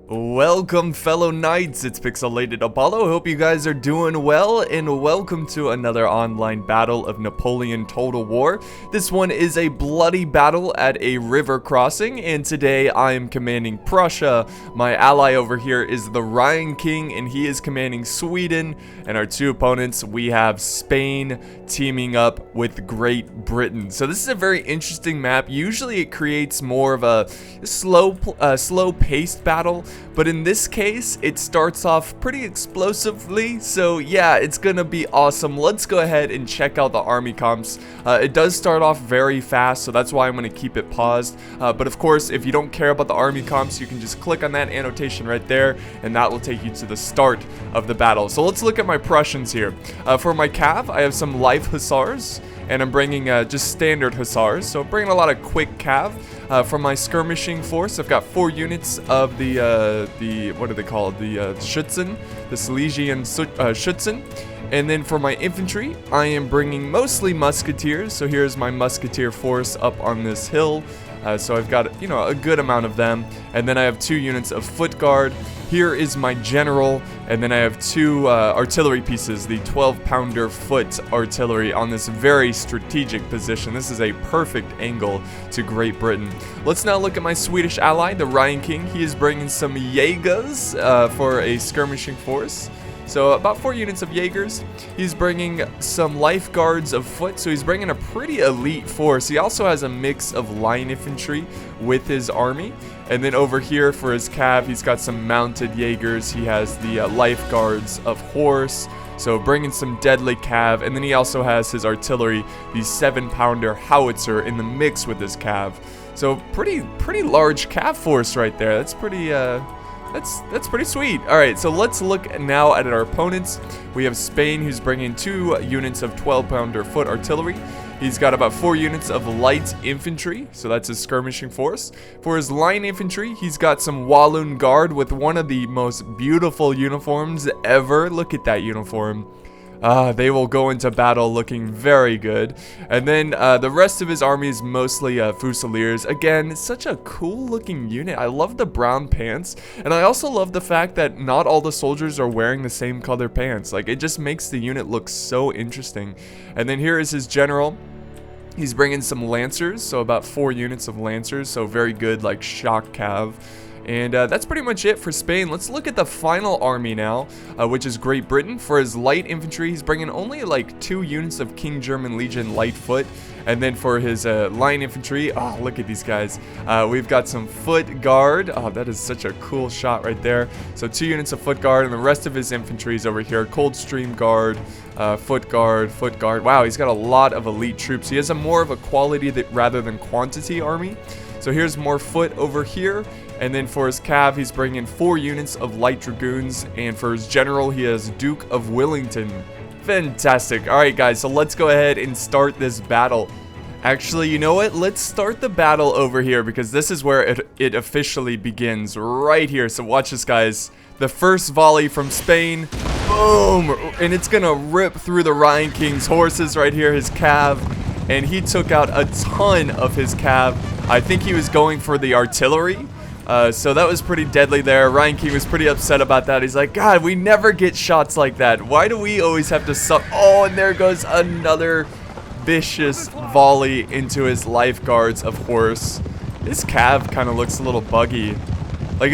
Welcome fellow knights, it's Pixelated Apollo. Hope you guys are doing well, and welcome to another online battle of Napoleon Total War. This one is a bloody battle at a river crossing, and today I am commanding Prussia. My ally over here is the Rhine King, and he is commanding Sweden. And our two opponents, we have Spain teaming up with Great Britain. So this is a very interesting map. Usually it creates more of a slow-paced battle, but in this case, it starts off pretty explosively. So yeah, it's gonna be awesome. Let's go ahead and check out the army comps. It does start off very fast, so that's why I'm gonna keep it paused. But of course, if you don't care about the army comps, you can just click on that annotation right there, and that will take you to the start of the battle. So let's look at my Prussians here. For my cav, I have some light hussars, and I'm bringing just standard hussars, so bringing a lot of quick cav. For my skirmishing force, I've got 4 units of the what are they called? The Schützen, the Silesian Schützen. And then for my infantry, I am bringing mostly musketeers. So here's my musketeer force up on this hill. So I've got, you know, a good amount of them. And then I have 2 units of foot guard. Here is my general, and then I have 2 artillery pieces, the 12-pounder foot artillery on this very strategic position. This is a perfect angle to Great Britain. Let's now look at my Swedish ally, the Rhine King. He is bringing some Jaegers for a skirmishing force. So about 4 units of Jaegers. He's bringing some lifeguards of foot, so he's bringing a pretty elite force. He also has a mix of line infantry with his army. And then over here for his cav, he's got some mounted Jaegers. He has the lifeguards of horse, so bringing some deadly cav. And then he also has his artillery, the 7-pounder howitzer in the mix with his cav. So pretty large cav force right there. That's pretty That's pretty sweet. Alright, so let's look now at our opponents. We have Spain, who's bringing 2 units of 12-pounder foot artillery. He's got about 4 units of light infantry, so that's his skirmishing force. For his line infantry, he's got some Walloon Guard with one of the most beautiful uniforms ever. Look at that uniform. They will go into battle looking very good. And then the rest of his army is mostly Fusiliers. Again, it's such a cool looking unit. I love the brown pants. And I also love the fact that not all the soldiers are wearing the same color pants. Like, it just makes the unit look so interesting. And then here is his general. He's bringing some Lancers, so about 4 units of Lancers. So very good, like, shock cav. And that's pretty much it for Spain. Let's look at the final army now, which is Great Britain. For his light infantry, he's bringing only like 2 units of King German Legion light foot. And then for his line infantry, oh, look at these guys. We've got some foot guard. Oh, that is such a cool shot right there. So 2 units of foot guard, and the rest of his infantry is over here. Coldstream guard, foot guard, foot guard. Wow, he's got a lot of elite troops. He has a more of a quality rather than quantity army. So here's more foot over here. And then for his cav, he's bringing 4 units of light dragoons. And for his general, he has Duke of Wellington. Fantastic. Alright guys, so let's go ahead and start this battle. Actually, you know what? Let's start the battle over here, because this is where it officially begins, right here. So watch this, guys. The first volley from Spain. Boom! And it's gonna rip through the Rhine King's horses right here, his cav. And he took out a ton of his cav. I think he was going for the artillery. So that was pretty deadly there. Rhine King was pretty upset about that. He's like, God, we never get shots like that. Why do we always have to suck? Oh, and there goes another vicious volley into his lifeguards of horse. This cav kind of looks a little buggy. Like,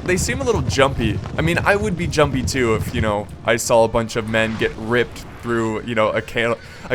they seem a little jumpy. I mean, I would be jumpy too if, you know, I saw a bunch of men get ripped through, you know, a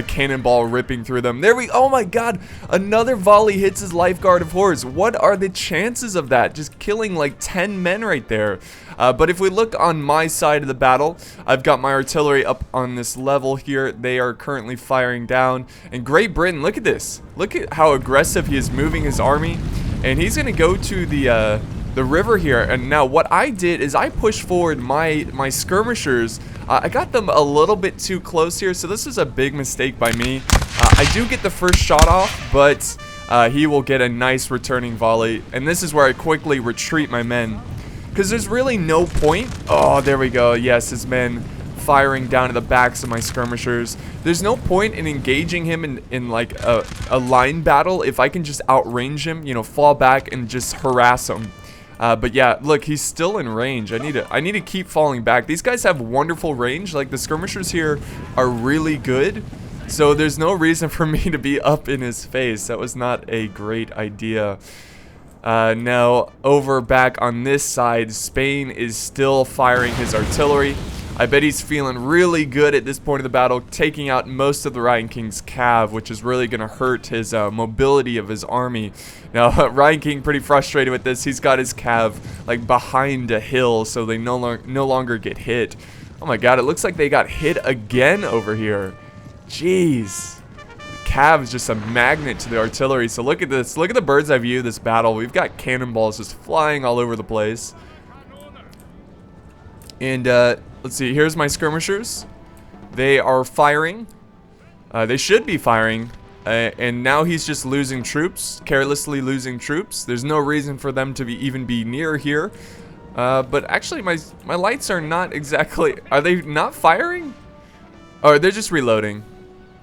cannonball ripping through them. Oh my God, another volley hits his lifeguard of horse. What are the chances of that? Just killing like 10 men right there. But if we look on my side of the battle, I've got my artillery up on this level here. They are currently firing down. And Great Britain, look at this. Look at how aggressive he is moving his army. And he's gonna go to the river here. And now what I did is I pushed forward my skirmishers. I got them a little bit too close here, so this is a big mistake by me. I do get the first shot off, but he will get a nice returning volley. And this is where I quickly retreat my men, because there's really no point. Oh, there we go. Yes, his men firing down at the backs of my skirmishers. There's no point in engaging him in like a line battle if I can just outrange him, you know, fall back and just harass him. But yeah, look, he's still in range. I need to keep falling back. These guys have wonderful range. Like, the skirmishers here are really good. So there's no reason for me to be up in his face. That was not a great idea. Now, over back on this side, Spain is still firing his artillery. I bet he's feeling really good at this point of the battle, taking out most of the Ryan King's cav, which is really going to hurt his mobility of his army. Now, Ryan King pretty frustrated with this. He's got his cav like behind a hill, so they no longer get hit. Oh my god, it looks like they got hit again over here. Jeez. Cav is just a magnet to the artillery. So look at this. Look at the bird's eye view of this battle. We've got cannonballs just flying all over the place. And let's see, here's my skirmishers. They are firing. They should be firing. And now he's just losing troops, carelessly losing troops. There's no reason for them to even be near here. But actually, my lights are not exactly... Are they not firing? Or they're just reloading,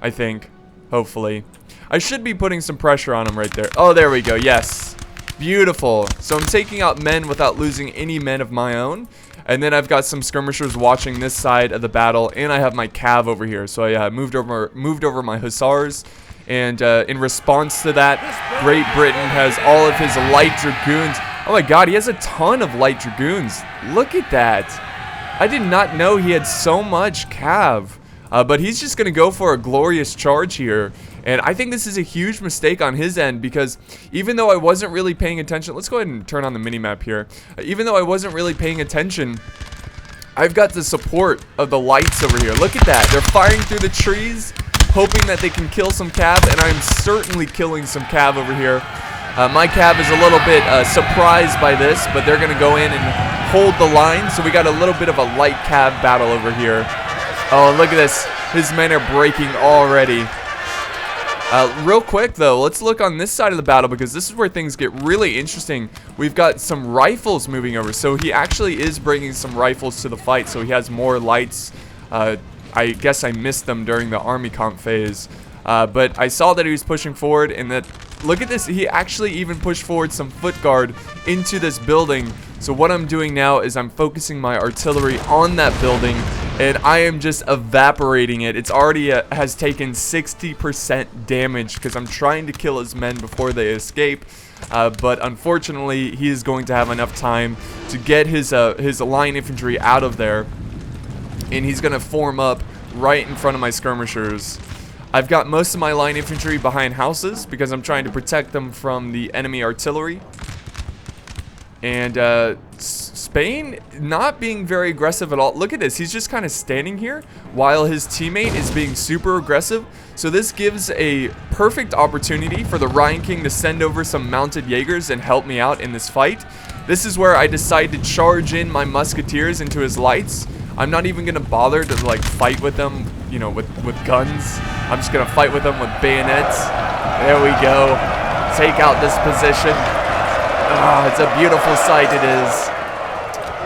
I think. Hopefully. I should be putting some pressure on them right there. Oh, there we go. Yes. Beautiful. So I'm taking out men without losing any men of my own. And then I've got some skirmishers watching this side of the battle, and I have my cav over here. So I moved over my hussars, and in response to that, Great Britain has all of his light dragoons. Oh my god, he has a ton of light dragoons. Look at that. I did not know he had so much cav. But he's just going to go for a glorious charge here. And I think this is a huge mistake on his end, because even though I wasn't really paying attention, let's go ahead and turn on the minimap here. Even though I wasn't really paying attention, I've got the support of the lights over here. Look at that. They're firing through the trees, hoping that they can kill some cav, and I'm certainly killing some cav over here. My cav is a little bit surprised by this, but they're going to go in and hold the line. So we got a little bit of a light cav battle over here. Oh, look at this. His men are breaking already. Real quick, though, let's look on this side of the battle, because this is where things get really interesting. We've got some rifles moving over. So he actually is bringing some rifles to the fight, so he has more lights. I guess I missed them during the army comp phase. But I saw that he was pushing forward, and that... Look at this. He actually even pushed forward some foot guard into this building. So what I'm doing now is I'm focusing my artillery on that building, and I am just evaporating it. It's already has taken 60% damage because I'm trying to kill his men before they escape. But unfortunately, he is going to have enough time to get his line infantry out of there, and he's going to form up right in front of my skirmishers. I've got most of my line infantry behind houses because I'm trying to protect them from the enemy artillery. And Spain not being very aggressive at all. Look at this. He's just kind of standing here while his teammate is being super aggressive. So this gives a perfect opportunity for the Ryan King to send over some mounted Jaegers and help me out in this fight. This is where I decide to charge in my musketeers into his lights. I'm not even going to bother to like fight with them, you know, with guns. I'm just going to fight with them with bayonets. There we go. Take out this position. Ah, it's a beautiful sight, it is.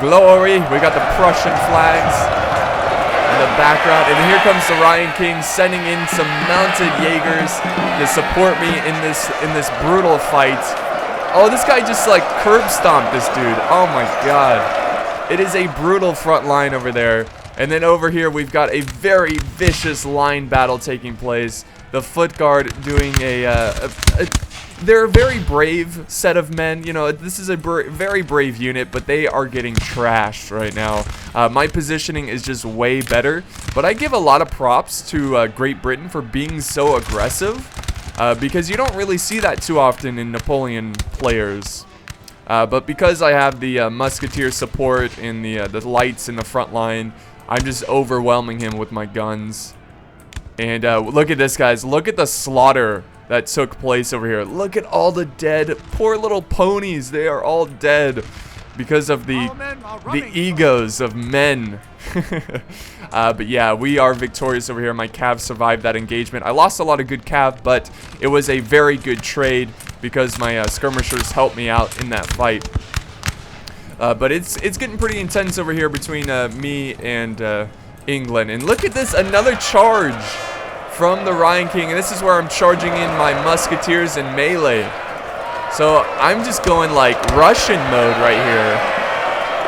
Glory. We got the Prussian flags in the background. And here comes the Ryan King sending in some mounted Jaegers to support me in this brutal fight. Oh, this guy just like curb stomped this dude. Oh my god. It is a brutal front line over there. And then over here, we've got a very vicious line battle taking place. The foot guard doing they're a very brave set of men. You know, this is a very brave unit, but they are getting trashed right now. My positioning is just way better. But I give a lot of props to Great Britain for being so aggressive. Because you don't really see that too often in Napoleon players. But because I have the musketeer support and the lights in the front line, I'm just overwhelming him with my guns. And look at this, guys. Look at the slaughter that took place over here. Look at all the dead poor little ponies. They are all dead because of the egos of men. But yeah, we are victorious over here. My cav survived that engagement. I lost a lot of good cav, but it was a very good trade because my skirmishers helped me out in that fight. But it's getting pretty intense over here between me and England. And look at this, another charge from the Ryan King. And this is where I'm charging in my musketeers and melee. So I'm just going like Russian mode right here.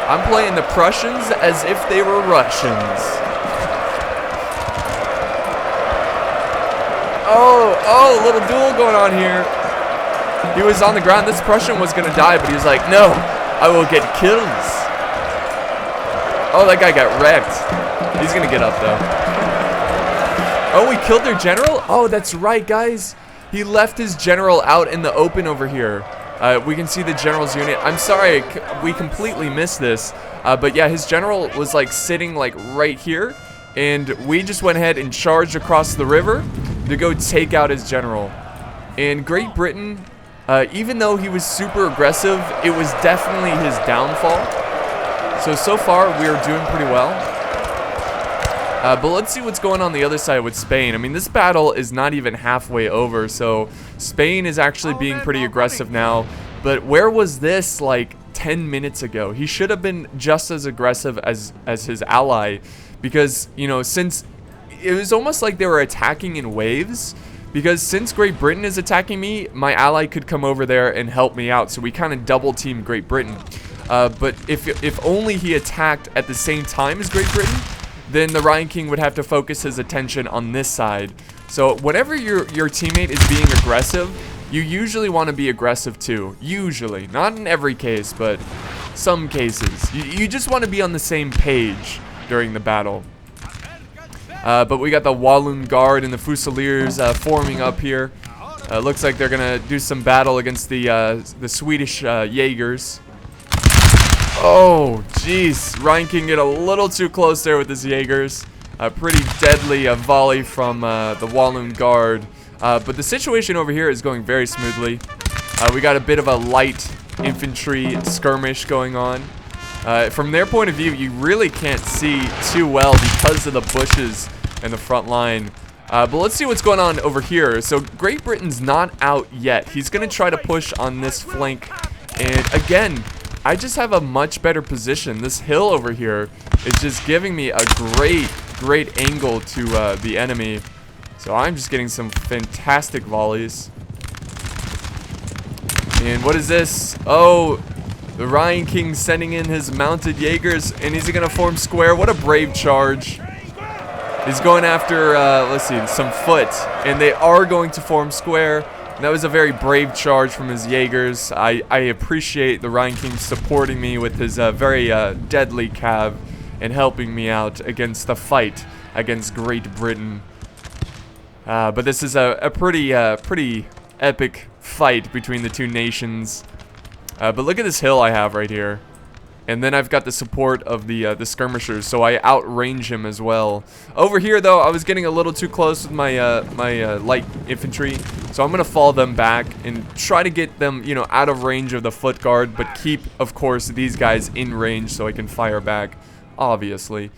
I'm playing the Prussians as if they were Russians. Oh, a little duel going on here. He was on the ground. This Prussian was going to die, but he was like, no, I will get kills. Oh, that guy got wrecked. He's going to get up, though. Oh, we killed their general? Oh, that's right, guys. He left his general out in the open over here. We can see the general's unit. I'm sorry, we completely missed this. But yeah, his general was like sitting like right here. And we just went ahead and charged across the river to go take out his general. And Great Britain, even though he was super aggressive, it was definitely his downfall. So far, we are doing pretty well. But let's see what's going on the other side with Spain. I mean, this battle is not even halfway over, so Spain is actually being pretty aggressive now. But where was this like 10 minutes ago? He should have been just as aggressive as his ally, because, you know, since it was almost like they were attacking in waves, because since Great Britain is attacking me, my ally could come over there and help me out. So we kind of double teamed Great Britain. But if only he attacked at the same time as Great Britain, then the Ryan King would have to focus his attention on this side. So whenever your teammate is being aggressive, you usually want to be aggressive too. Usually. Not in every case, but some cases. You just want to be on the same page during the battle. But we got the Walloon Guard and the Fusiliers forming up here. Looks like they're going to do some battle against the Swedish Jaegers. Oh, jeez. Ryan King get a little too close there with his Jaegers. A pretty deadly volley from the Walloon Guard. But the situation over here is going very smoothly. We got a bit of a light infantry skirmish going on. From their point of view, you really can't see too well because of the bushes in the front line. But let's see what's going on over here. So Great Britain's not out yet. He's going to try to push on this flank. And again, I just have a much better position. This hill over here is just giving me a great angle to the enemy. So I'm just getting some fantastic volleys. And what is this? Oh, the Ryan King sending in his mounted Jaegers, and he's going to form square. What a brave charge. He's going after, let's see, some foot, and they are going to form square. That was a very brave charge from his Jaegers. I appreciate the Ryan King supporting me with his very deadly cav and helping me out against the fight against Great Britain. But this is a pretty epic fight between the two nations. But look at this hill I have right here. And then I've got the support of the skirmishers, so I outrange him as well. Over here, though, I was getting a little too close with my light infantry, so I'm gonna fall them back and try to get them, you know, out of range of the foot guard, but keep, of course, these guys in range so I can fire back, obviously.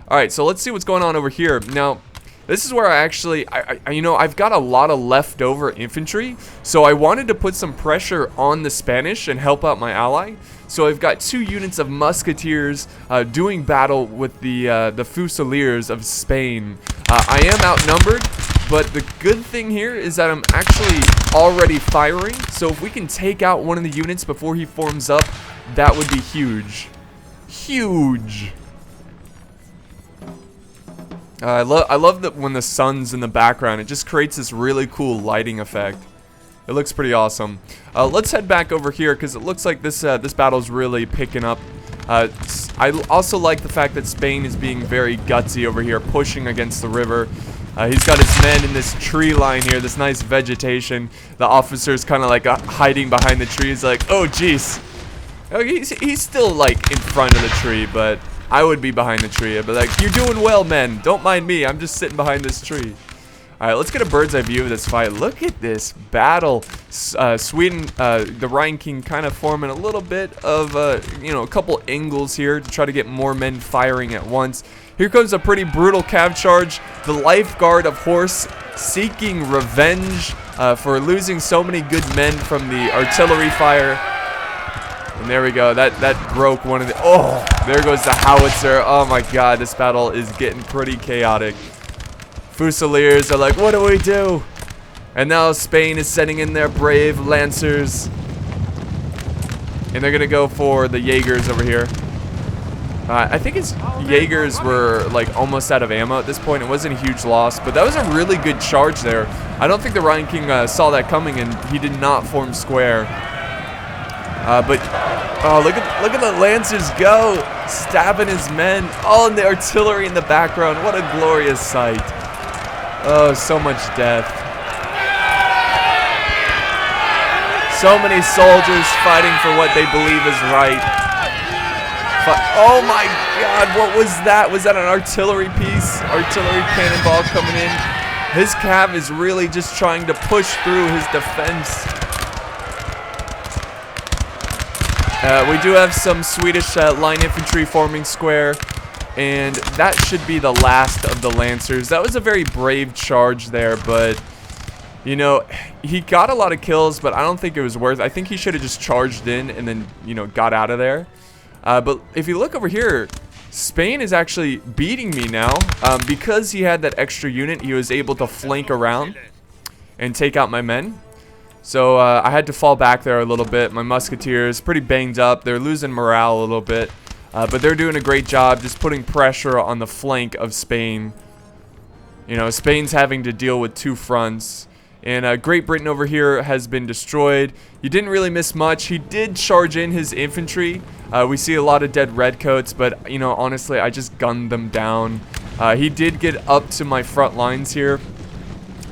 All right, so let's see what's going on over here now. This is where I actually, you know, I've got a lot of leftover infantry, so I wanted to put some pressure on the Spanish and help out my ally. So I've got 2 units of musketeers doing battle with the Fusiliers of Spain. I am outnumbered, but the good thing here is that I'm actually already firing. So if we can take out one of the units before he forms up, that would be huge. Huge. I love that when the sun's in the background, it just creates this really cool lighting effect. It looks pretty awesome. Let's head back over here because it looks like this battle's really picking up. I also like the fact that Spain is being very gutsy over here, pushing against the river. He's got his men in this tree line here, this nice vegetation. The officer's kind of like hiding behind the trees, like, oh jeez. Oh, he's still like in front of the tree, but I would be behind the tree. I'd be like, you're doing well, men. Don't mind me. I'm just sitting behind this tree. All right, let's get a bird's eye view of this fight. Look at this battle. Sweden, the Ryan King kind of forming a little bit of, you know, a couple angles here to try to get more men firing at once. Here comes a pretty brutal cav charge. The lifeguard of horse seeking revenge for losing so many good men from the artillery fire. And there we go. That broke one of the... Oh, there goes the howitzer. Oh my god, this battle is getting pretty chaotic. Fusiliers are like, what do we do? And now Spain is sending in their brave lancers. And they're gonna go for the Jaegers over here. I think his Jaegers were like almost out of ammo at this point. It wasn't a huge loss, but that was a really good charge there. I don't think the Ryan King saw that coming, and he did not form square. But oh, look at the Lancers go, stabbing his men. Oh, and the artillery in the background. What a glorious sight. Oh, so much death. So many soldiers fighting for what they believe is right. Oh my God, what was that? Was that an artillery piece? Artillery cannonball coming in. His cav is really just trying to push through his defense. We do have some Swedish line infantry forming square, and that should be the last of the Lancers. That was a very brave charge there, but you know, he got a lot of kills, but I don't think it was worth it. I think he should have just charged in and then, you know, got out of there. But if you look over here, Spain is actually beating me now. Because he had that extra unit, he was able to flank around and take out my men. So I had to fall back there a little bit. My musketeers, pretty banged up. They're losing morale a little bit. But they're doing a great job just putting pressure on the flank of Spain. You know, Spain's having to deal with two fronts. And Great Britain over here has been destroyed. You didn't really miss much. He did charge in his infantry. We see a lot of dead redcoats, but, you know, honestly, I just gunned them down. He did get up to my front lines here,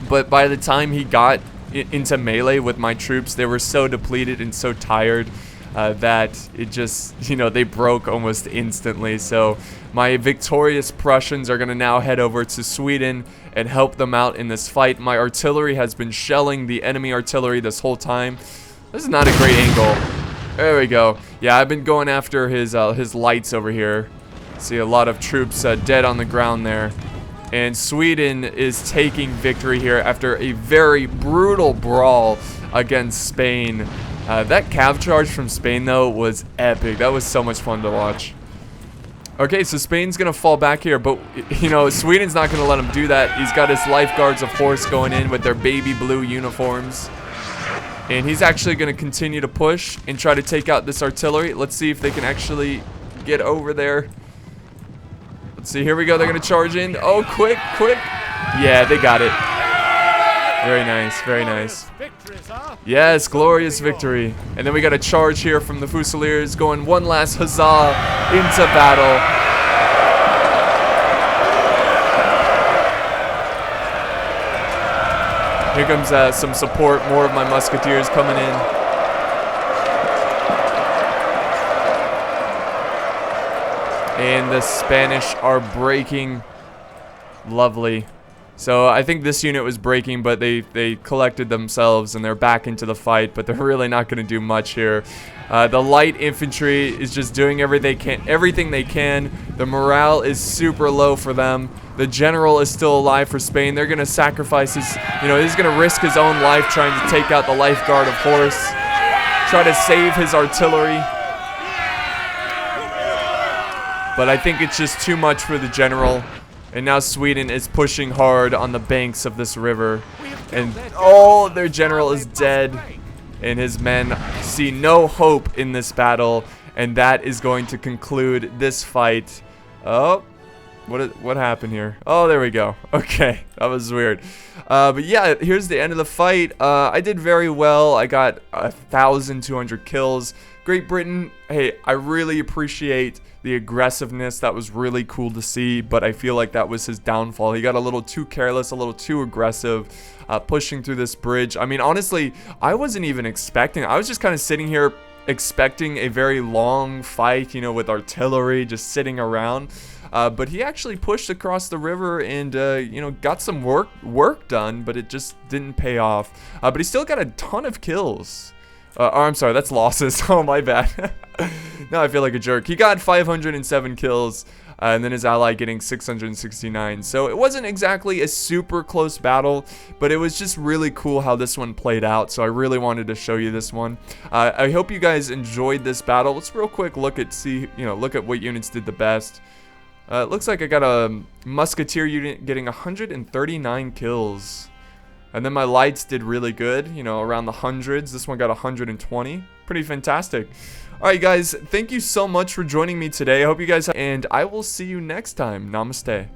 but by the time he got into melee with my troops, they were so depleted and so tired that it just, you know, they broke almost instantly. So my victorious Prussians are going to now head over to Sweden and help them out in this fight. My artillery has been shelling the enemy artillery this whole time. This is not a great angle. There we go. Yeah, I've been going after his lights over here. See a lot of troops dead on the ground there. And Sweden is taking victory here after a very brutal brawl against Spain. That cav charge from Spain, though, was epic. That was so much fun to watch. Okay, so Spain's going to fall back here, but, you know, Sweden's not going to let him do that. He's got his lifeguards of horse going in with their baby blue uniforms. And he's actually going to continue to push and try to take out this artillery. Let's see if they can actually get over there. Let's see, here we go. They're going to charge in. Oh, quick, quick. Yeah, they got it. Very nice, very nice. Yes, glorious victory. And then we got a charge here from the Fusiliers going one last huzzah into battle. Here comes some support, more of my musketeers coming in. And the Spanish are breaking. Lovely. So I think this unit was breaking, but they collected themselves and they're back into the fight, but they're really not going to do much here. The light infantry is just doing everything they can. The morale is super low for them. The general is still alive for Spain. They're going to sacrifice his, you know, he's going to risk his own life trying to take out the lifeguard of horse. Try to save his artillery. But I think it's just too much for the general. And now Sweden is pushing hard on the banks of this river. And oh, their general is dead. And his men see no hope in this battle. And that is going to conclude this fight. Oh, what happened here? Oh, there we go. Okay, that was weird. But yeah, here's the end of the fight. I did very well. I got 1,200 kills. Great Britain, hey, I really appreciate the aggressiveness. That was really cool to see, but I feel like that was his downfall. He got a little too careless, a little too aggressive, pushing through this bridge. I mean, honestly, I wasn't even expecting. I was just kind of sitting here expecting a very long fight, you know, with artillery just sitting around. But he actually pushed across the river and, you know, got some work done, but it just didn't pay off. But he still got a ton of kills. Oh, I'm sorry, that's losses. Oh, my bad. Now I feel like a jerk. He got 507 kills, and then his ally getting 669. So it wasn't exactly a super close battle, but it was just really cool how this one played out. So I really wanted to show you this one. I hope you guys enjoyed this battle. Let's real quick look at what units did the best. It looks like I got a musketeer unit getting 139 kills. And then my lights did really good, you know, around the hundreds. This one got 120. Pretty fantastic. Alright guys, thank you so much for joining me today. I hope you guys and I will see you next time. Namaste.